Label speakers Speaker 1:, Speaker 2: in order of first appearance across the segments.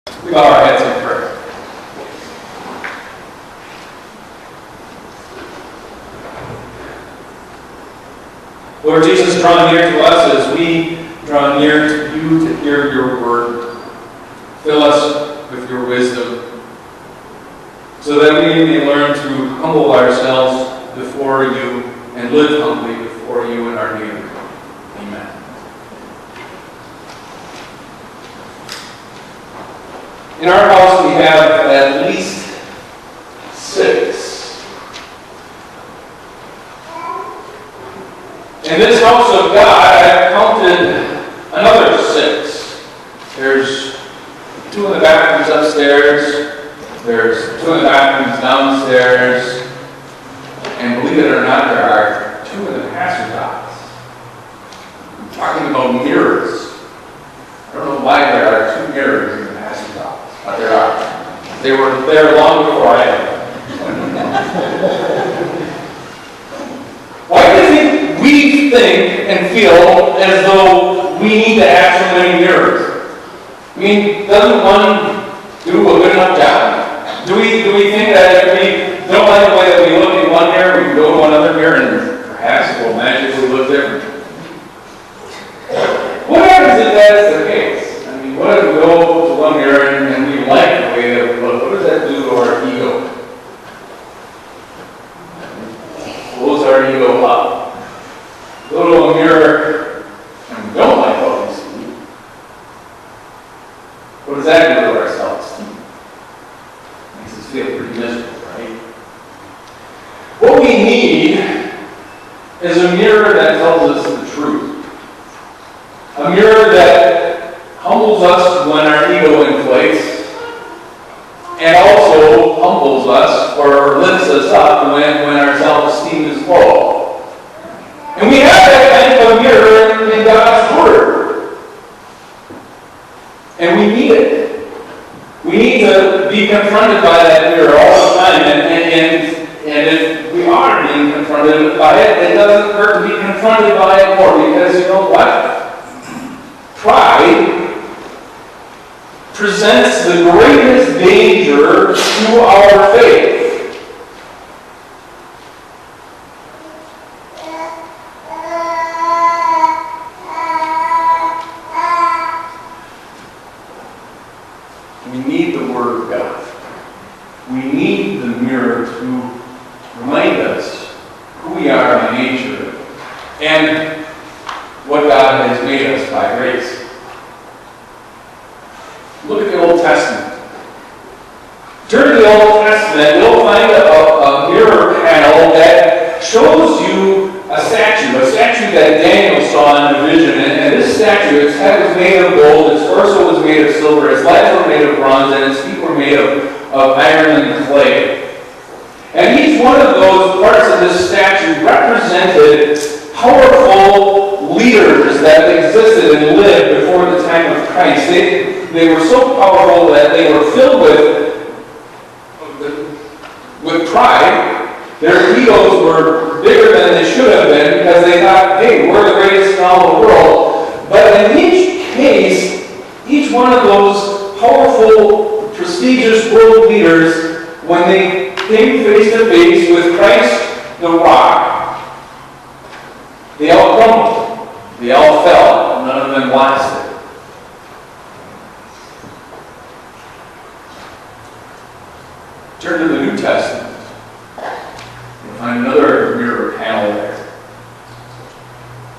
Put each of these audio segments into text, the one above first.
Speaker 1: We bow our heads in prayer. Lord Jesus, draw near to us as we draw near to you to hear your word. Fill us with your wisdom so that we may learn to humble ourselves before you and live humbly before you and our neighbor. Amen. In our house we have at least 6. In this house of God, I've counted another 6. There's 2 in the bathrooms upstairs. There's 2 in the bathrooms downstairs. And believe it or not, there are 2 in the pastor's office. I'm talking about mirrors. I don't know why there are 2 mirrors in the pastor's office, but there are. They were there long before I am. Why do you think we think and feel as though we need to have so many mirrors? I mean, doesn't one do a good enough job? Do we think that if we don't like the way that we look in one mirror, we can go to another mirror and perhaps it will magically look different? What happens if that's the case? I mean, what if we go to one mirror and we like the way that we look? What does that do to our ego? Pulls our ego up. Go to a mirror and we don't like what we see. What does that do to our self-esteem? Makes us feel pretty miserable, right? What we need is a mirror that tells us the truth. A mirror that humbles us when our ego inflates, and also humbles us or lifts us up when our self-esteem is low. And we have that kind of a mirror in God's Word. And we need it. We need to be confronted by that mirror all the time. And if we are being confronted by it, it doesn't hurt to be confronted by it more. Because you know what? Pride presents the greatest danger to our faith. We need the Word of God. We need the mirror to remind us who we are by nature and what God has made us by grace. Look at the Old Testament. During the Old Testament, you'll find a mirror panel that shows you a statue that Daniel saw in a vision. And this statue, its head was made of gold, its torso was made of silver, its legs were made of bronze, and its feet were made of iron and clay. And each one of those parts of this statue represented powerful leaders that existed and lived before the time of Christ. They were so powerful that they were filled with pride. Their egos were bigger than they should have been because they thought, hey, we're the greatest in all the world. But in each case, each one of those powerful, prestigious world leaders, when they came face to face with Christ, the rock, they all crumbled. They all fell. None of them lasted. Turn to the New Testament. You'll find another mirror panel there.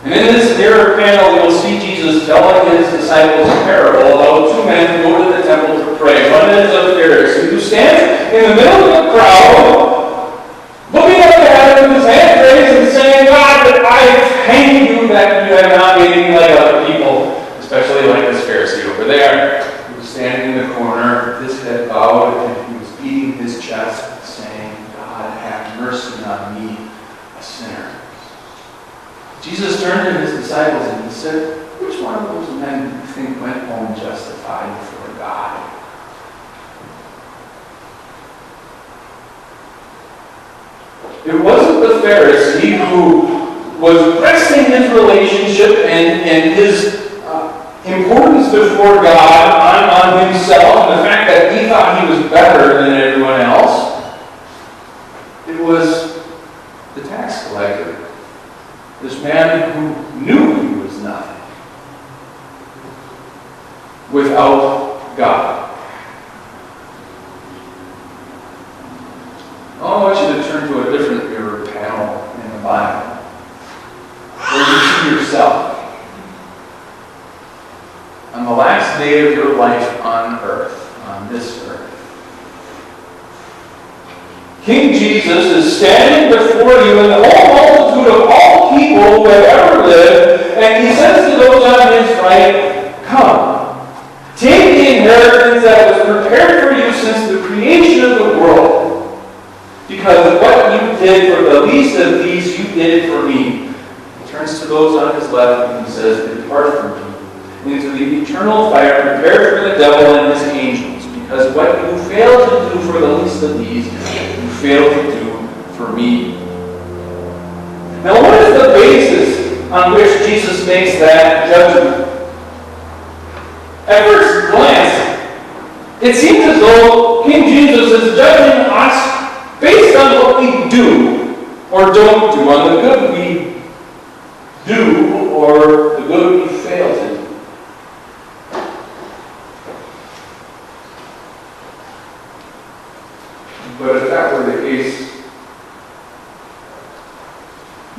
Speaker 1: And in this mirror panel, you'll see Jesus telling his disciples a parable about 2 men who go to the temple to pray. One is a Pharisee who stands in the middle of the crowd, looking up to heaven with his hand raised and saying, God, I thank you that you have not made me like other people, especially like this Pharisee over there, who was standing in the corner, his head bowed, and he was beating his chest, saying, God, have mercy on me, a sinner. Jesus turned to his disciples and he said, which one of those men do you think went home justified before God? It wasn't the Pharisee who was resting his relationship and his importance before God on himself. And the God. I want you to turn to a different mirror panel in the Bible, where you see yourself on the last day of your life on earth, on this earth. King Jesus is standing before you in the whole multitude of all people who have ever lived, and he says to those on his right, "Come, take the inheritance that was prepared for you since the creation of the world, because what you did for the least of these, you did it for me." He turns to those on his left and he says, "Depart from me into the eternal fire prepared for the devil and his angels, because what you failed to do for the least of these, you failed to do for me." Now, what is the basis on which Jesus makes that judgment? At first glance, it seems as though King Jesus is judging us based on what we do or don't do, on the good we do or the good we fail to do. But if that were the case,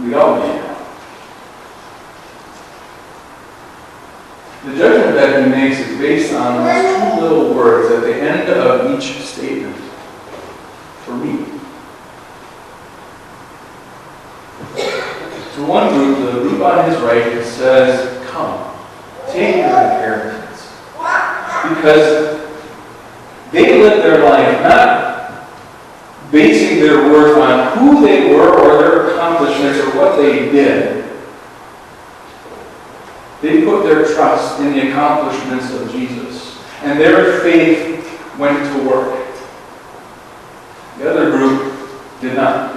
Speaker 1: we all need help. The judgment that he makes is based on those two little words at the end of each statement. For me. To one group, the group on his right, it says, "Come, take your inheritance." Because they lived their life not basing their worth on who they were or their accomplishments or what they did. They put their trust in the accomplishments of Jesus, and their faith went to work. The other group did not.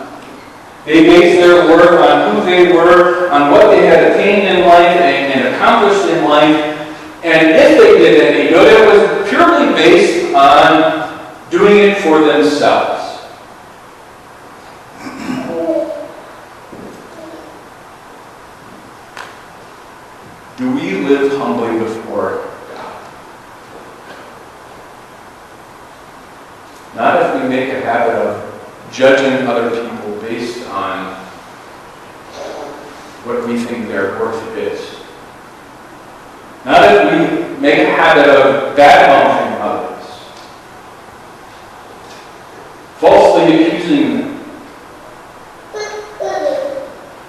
Speaker 1: They based their worth on who they were, on what they had attained in life and accomplished in life, and if they did any good, it was purely based on doing it for themselves. Do we live humbly before God? Not if we make a habit of judging other people based on what we think their worth is. Not if we make a habit of bad-mouthing others, falsely accusing them,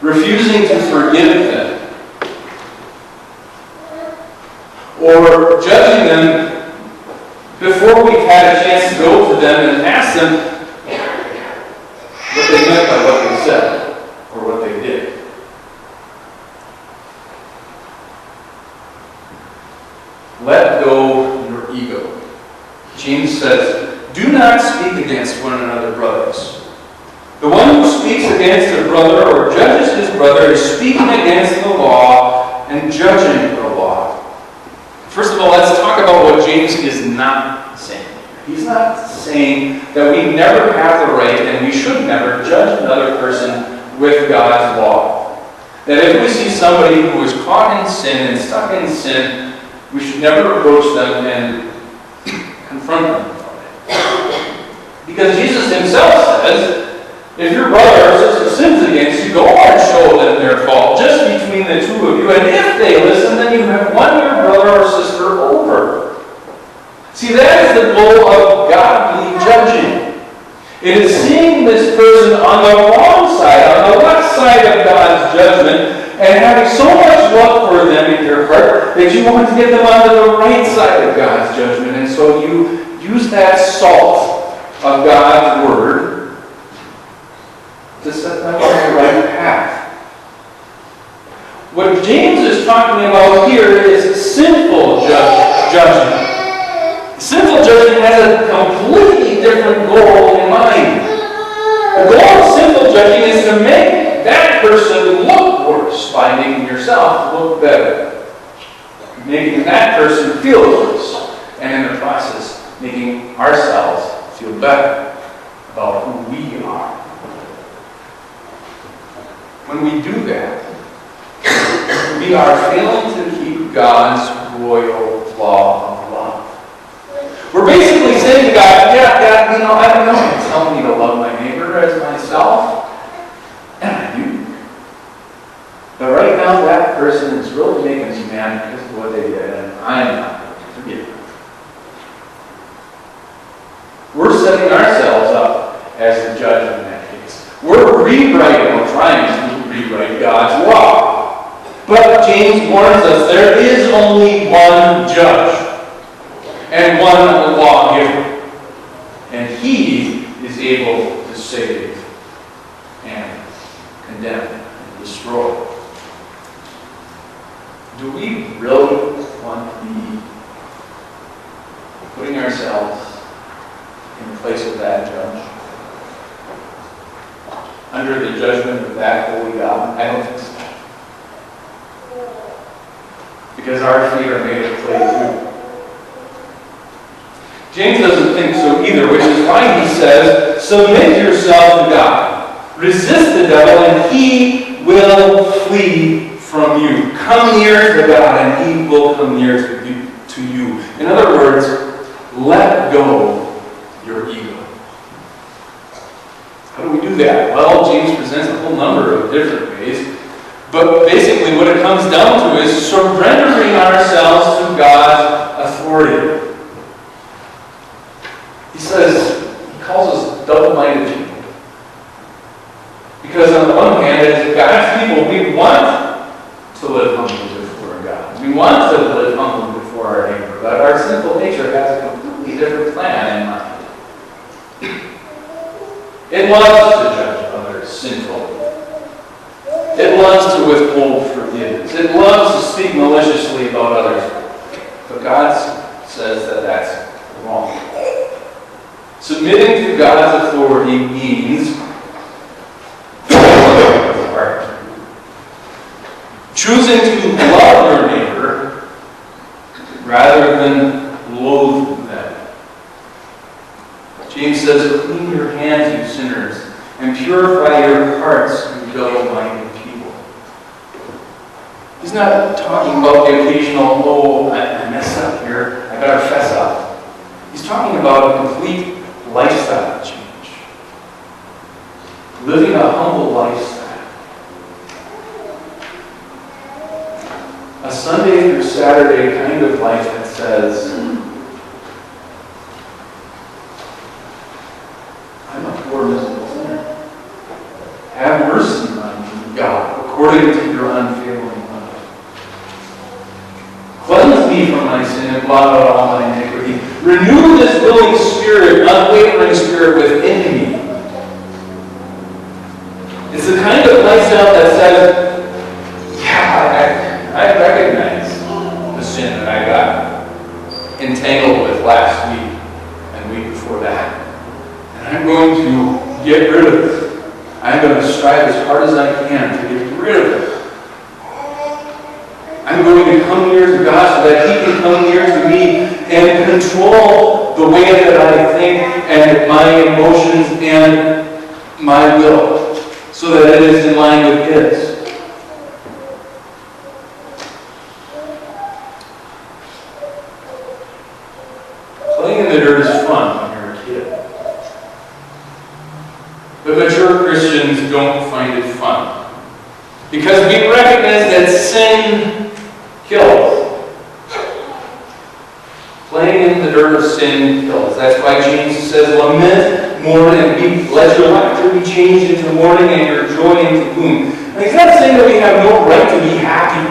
Speaker 1: refusing to forgive them, or judging them before we've had a chance to go to them and ask them what they meant by what they said or what they did. Let go your ego. James says, "Do not speak against one another, brothers. The one who speaks against a brother or judges his brother is speaking against the law and judging the law." First of all, let's talk about what James is not saying. He's not saying that we never have the right and we should never judge another person with God's law. That if we see somebody who is caught in sin and stuck in sin, we should never approach them and confront them about it. Because Jesus himself says, if your brother or sister sins against you, go and show them their fault, just between the two of you. And if they listen, then you have won your brother or sister over. See, that is the goal of godly judging. It is seeing this person on the wrong side, on the left side of God's judgment, and having so much love for them in your heart that you want to get them onto the right side of God's judgment. And so you use that salt of God's word to set them on the right path. What James is talking about here is sinful judging. Sinful judging has a completely different goal in mind. The goal of sinful judging is to make that person look worse by making yourself look better. Making that person feel worse. And in the process, making ourselves feel better about who we are. When we do that, we are failing to keep God's royal law of love. myself, and I do. But right now, that person is really making me mad because of what they did, and I'm not going to forgive them. We're setting ourselves up as the judge in that case. We're rewriting, or trying to rewrite God's law. But James warns us there is only one judge and one lawgiver. And he is able to save and condemn and destroy. Do we really want to be putting ourselves in place of that judge? Under the judgment of that holy God? I don't think so. Because our feet are made of clay too. James doesn't think so either, which is why he says, submit yourself to God. Resist the devil and he will flee from you. Come near to God and he will come near to you. In other words, let go your ego. How do we do that? Well, James presents a whole number of different ways. But basically what it comes down to is surrendering ourselves to God's authority. He calls us double-minded people. Because on the one hand, as God's people, we want to live humbly before God. We want to live humbly before our neighbor. But our sinful nature has a completely different plan in mind. It loves to judge others sinfully. It loves to withhold forgiveness. It loves to speak maliciously about others. But God says that that's wrong. Submitting to God's authority means choosing to love your neighbor rather than loathe them. James says, clean your hands, you sinners, and purify your hearts, you double-minded people. He's not talking about the occasional, I messed up here, I gotta fess up. He's talking about a complete lifestyle change. Living a humble lifestyle. A Sunday through Saturday kind of life that says, I'm a poor, miserable sinner. Have mercy on me, God, according to your unfailing love. Cleanse me from my sin and blot out all my iniquity. Renew this willing spirit, unwavering spirit within me. It's the kind of lifestyle that says, I recognize the sin that I got entangled with last week and the week before that. And I'm going to get rid of it. I'm going to strive as hard as I can to get rid of it. I'm going to come near to God so that he can come near to me and control the way that I think and my emotions and my will so that it is in line with his. Playing in the dirt is fun when you're a kid. But mature Christians don't find it fun. Because we recognize that sin kills. Playing in the dirt of sin kills. That's why James says, lament, mourn, and let your laughter be changed into mourning and your joy into gloom. And he's not saying that we have no right to be happy.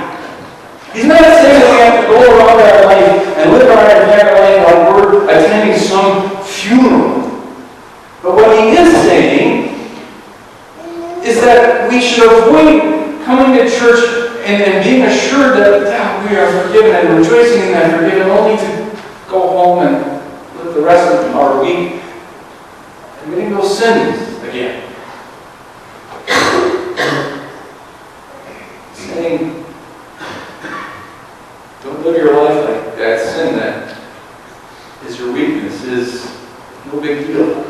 Speaker 1: He's not saying that we have to go around our life and live our entire life like we're attending some funeral. But what he is saying is that we should avoid coming to church and being assured that we are forgiven and rejoicing in that forgiven, only to go home and live the rest of our week committing those sins again. Saying, don't live your life like that sin that is your weakness, is no big deal.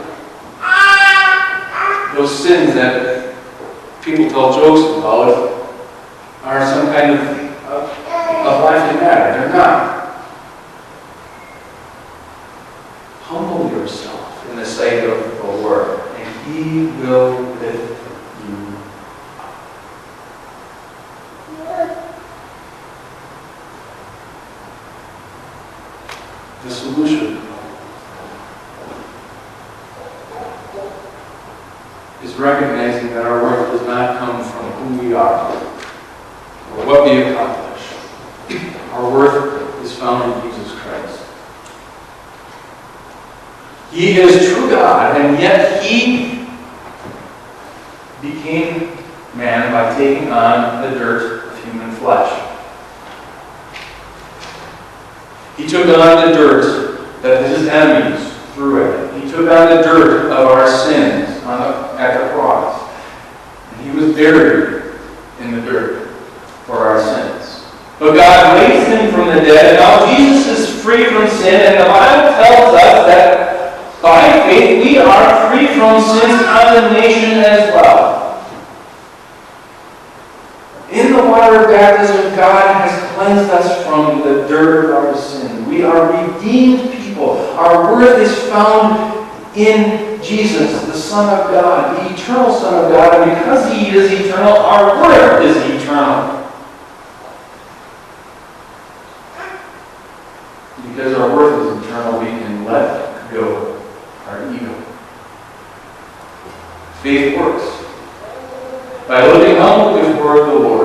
Speaker 1: Those sins that people tell jokes about are some kind of laughing matter. They're not. Humble yourself in the sight of the Lord, and He will lift you up. The solution is recognizing that our worth does not come from who we are or what we accomplish. Our worth is found in Jesus Christ. He is true God, and yet He became man by taking on the dirt of human flesh. He took on the dirt that His enemies threw at Him. He took on the dirt of our sins at the cross. And He was buried in the dirt for our sins. But God raised Him from the dead. Now Jesus is free from sin, and the Bible tells us that by faith we are free from sin's condemnation as well. In the water of baptism, God has cleansed us from the dirt of our sin. We are redeemed people. Our worth is found in Jesus, the Son of God, the eternal Son of God. And because He is eternal, our worth is eternal. Because our worth is eternal, we can let go our ego. Faith works by living humble before the Lord.